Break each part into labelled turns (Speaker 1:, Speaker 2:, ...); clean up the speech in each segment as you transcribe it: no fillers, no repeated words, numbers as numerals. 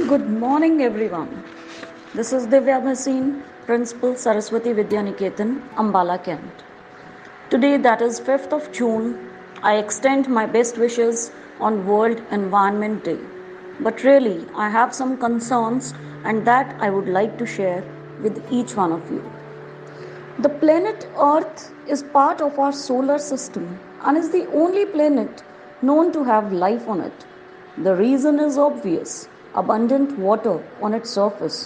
Speaker 1: Good morning, everyone. This is Divya Bhasin, Principal Saraswati Vidyaniketan, Ambala Kent. Today, that is 5th of June, I extend my best wishes on World Environment Day. But really, I have some concerns, and that I would like to share with each one of you. The planet Earth is part of our solar system and is the only planet known to have life on it. The reason is obvious: abundant water on its surface,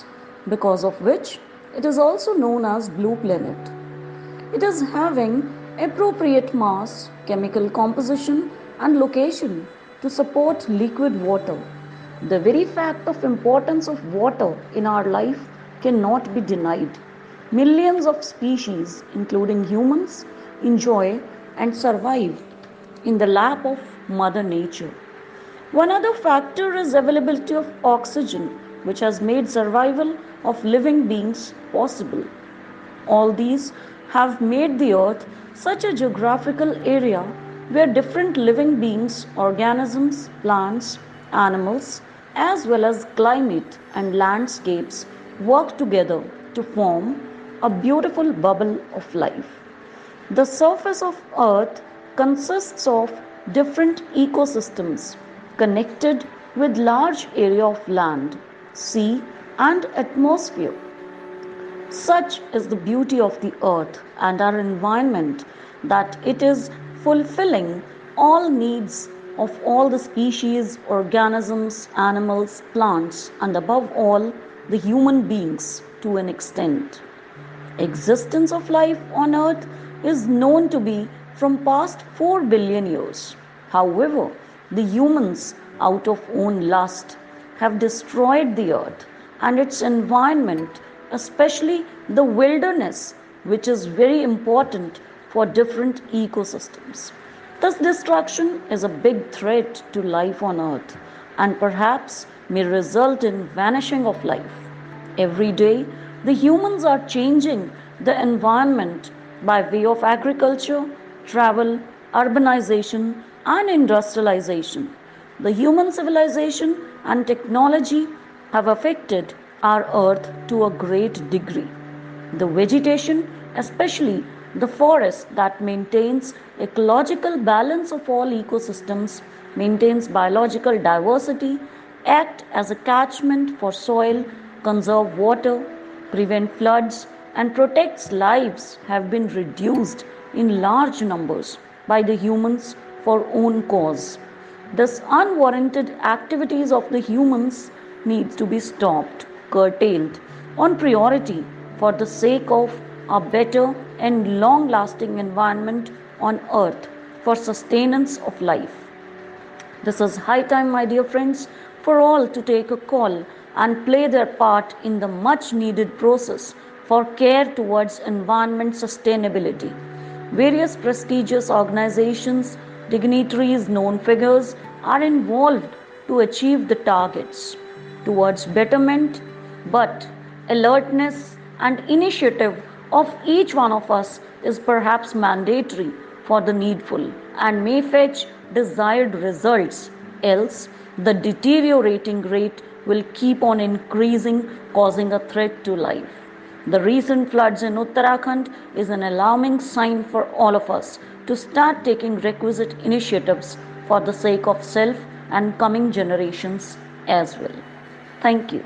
Speaker 1: because of which it is also known as blue planet. It is having appropriate mass, chemical composition, and location to support liquid water. The very fact of importance of water in our life cannot be denied. Millions of species, including humans, enjoy and survive in the lap of Mother Nature. One other factor is availability of oxygen, which has made survival of living beings possible. All these have made the earth such a geographical area where different living beings, organisms, plants, animals, as well as climate and landscapes work together to form a beautiful bubble of life. The surface of earth consists of different ecosystems connected with large area of land, sea and atmosphere. Such is the beauty of the earth and our environment that it is fulfilling all needs of all the species, organisms, animals, plants, and above all, the human beings to an extent. Existence of life on earth is known to be from past 4 billion years. However, the humans, out of own lust, have destroyed the earth and its environment, especially the wilderness, which is very important for different ecosystems. This destruction is a big threat to life on earth and perhaps may result in vanishing of life. Every day, the humans are changing the environment by way of agriculture, travel, urbanization, and industrialization. The human civilization and technology have affected our earth to a great degree. The vegetation, especially the forest that maintains ecological balance of all ecosystems, maintains biological diversity, act as a catchment for soil, conserve water, prevent floods, and protects lives have been reduced in large numbers by the humans for own cause. This unwarranted activities of the humans needs to be stopped, curtailed on priority for the sake of a better and long lasting environment on earth for sustenance of life. This is high time, my dear friends, for all to take a call and play their part in the much needed process for care towards environment sustainability. Various prestigious organizations, dignitaries, known figures are involved to achieve the targets towards betterment, but alertness and initiative of each one of us is perhaps mandatory for the needful and may fetch desired results, else the deteriorating rate will keep on increasing, causing a threat to life. The recent floods in Uttarakhand is an alarming sign for all of us to start taking requisite initiatives for the sake of self and coming generations as well. Thank you.